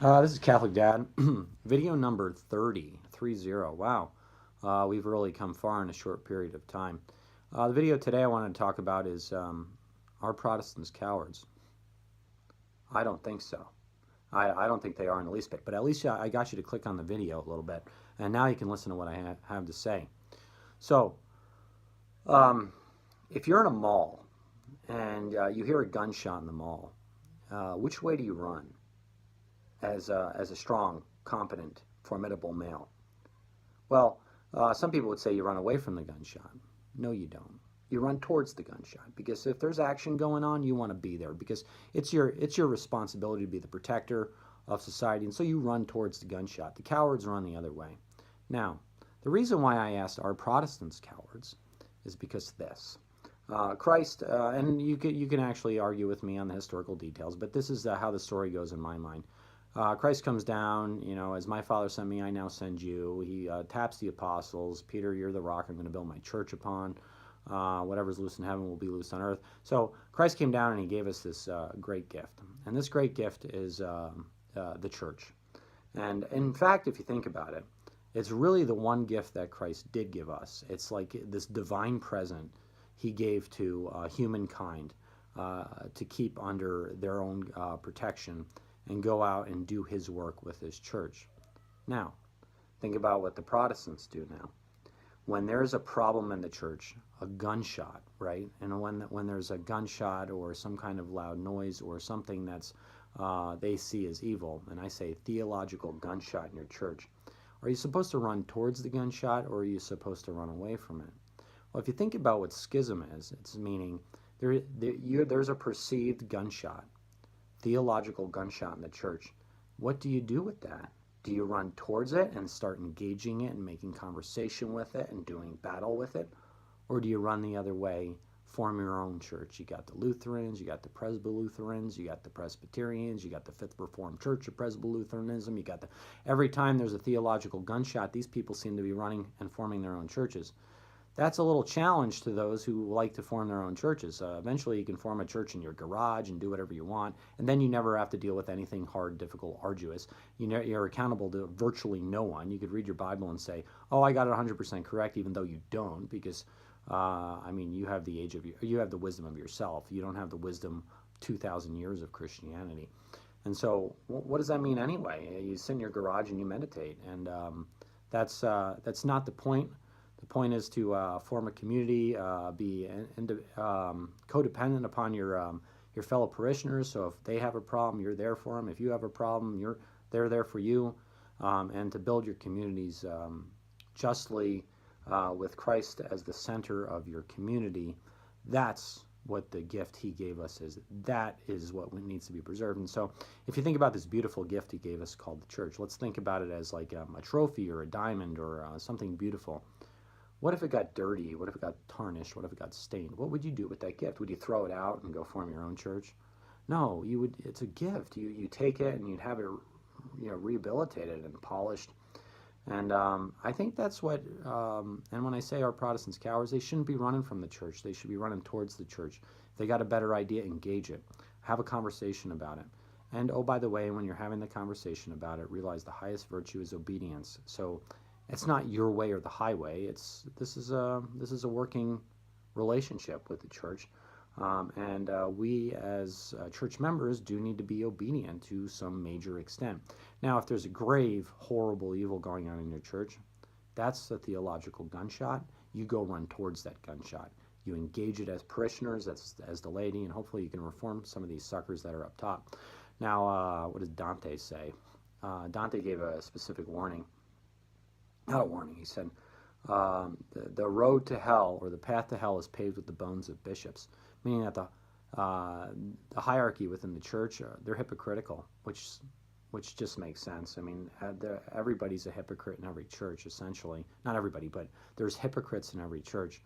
This is Catholic Dad. Video number 30, 30. Wow. We've really come far in a short period of time. The video today I wanted to talk about is are Protestants cowards? I don't think so. I don't think they are in the least bit, but at least I got you to click on the video a little bit, and now you can listen to what I have to say. So, if you're in a mall and you hear a gunshot in the mall, which way do you run? As a strong, competent, formidable male? Well, some people would say you run away from the gunshot. No, you don't. You run towards the gunshot, because if there's action going on, you want to be there, because it's your responsibility to be the protector of society, and so you run towards the gunshot. The cowards run the other way. Now, the reason why I asked, are Protestants cowards, is because this. Christ, and you can actually argue with me on the historical details, but this is how the story goes in my mind. Christ comes down, as my Father sent me, I now send you. He taps the apostles. Peter, you're the rock I'm going to build my church upon. Whatever's loose in heaven will be loose on earth. So Christ came down and he gave us this great gift. And this great gift is the church. And in fact, if you think about it, it's really the one gift that Christ did give us. It's like this divine present he gave to humankind to keep under their own protection and go out and do his work with his church. Now, think about what the Protestants do now. When there's a problem in the church, a gunshot, right? And when there's a gunshot or some kind of loud noise or something that's they see as evil, and I say theological gunshot in your church, are you supposed to run towards the gunshot, or are you supposed to run away from it? Well, if you think about what schism is, it's meaning there's a perceived gunshot, theological gunshot in the church. What do you do with that? Do you run towards it and start engaging it and making conversation with it and doing battle with it? Or do you run the other way, form your own church? You got the Lutherans, you got the Presbyterians, you got the Presbyterians, you got the Fifth Reformed Church of Presbyterianism, you got every time there's a theological gunshot, these people seem to be running and forming their own churches. That's a little challenge to those who like to form their own churches. Eventually you can form a church in your garage and do whatever you want, and then you never have to deal with anything hard, difficult, arduous. You're accountable to virtually no one. You could read your Bible and say, oh, I got it 100% correct, even though you don't, because you have you have the wisdom of yourself. You don't have the wisdom 2,000 years of Christianity. And so what does that mean anyway? You sit in your garage and you meditate, and that's not the point. The point is to form a community, be codependent upon your fellow parishioners. So if they have a problem, you're there for them. If you have a problem, they're there for you, and to build your communities justly with Christ as the center of your community. That's what the gift he gave us is. That is what needs to be preserved. And so if you think about this beautiful gift he gave us called the church, let's think about it as like a trophy or a diamond or something beautiful. What if it got dirty? What if it got tarnished? What if it got stained? What would you do with that gift? Would you throw it out and go form your own church? No, you would. It's a gift. You take it and you'd have it, rehabilitated and polished. And I think that's what. And when I say our Protestants cowards, they shouldn't be running from the church. They should be running towards the church. If they got a better idea, engage it. Have a conversation about it. And oh, by the way, when you're having the conversation about it, realize the highest virtue is obedience. So it's not your way or the highway. This is a working relationship with the church, and we as church members do need to be obedient to some major extent. Now, if there's a grave, horrible evil going on in your church, that's a theological gunshot. You go run towards that gunshot. You engage it as parishioners, as the laity, and hopefully you can reform some of these suckers that are up top. Now, what does Dante say? Dante gave a specific warning. Not a warning. He said, the road to hell, or the path to hell, is paved with the bones of bishops, meaning that the hierarchy within the church, they're hypocritical, which just makes sense. I mean, everybody's a hypocrite in every church, essentially. Not everybody, but there's hypocrites in every church.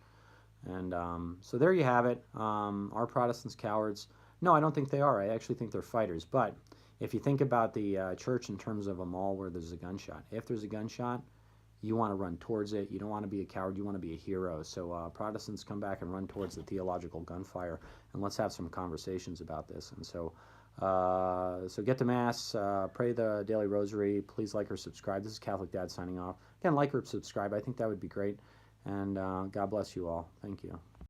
And so there you have it. Are Protestants cowards? No, I don't think they are. I actually think they're fighters. But if you think about the church in terms of a mall where there's a gunshot, if there's a gunshot, you want to run towards it. You don't want to be a coward. You want to be a hero. So Protestants, come back and run towards the theological gunfire, and let's have some conversations about this. And so So get to Mass, pray the daily rosary. Please like or subscribe. This is Catholic Dad signing off. Again, like or subscribe. I think that would be great. And God bless you all. Thank you.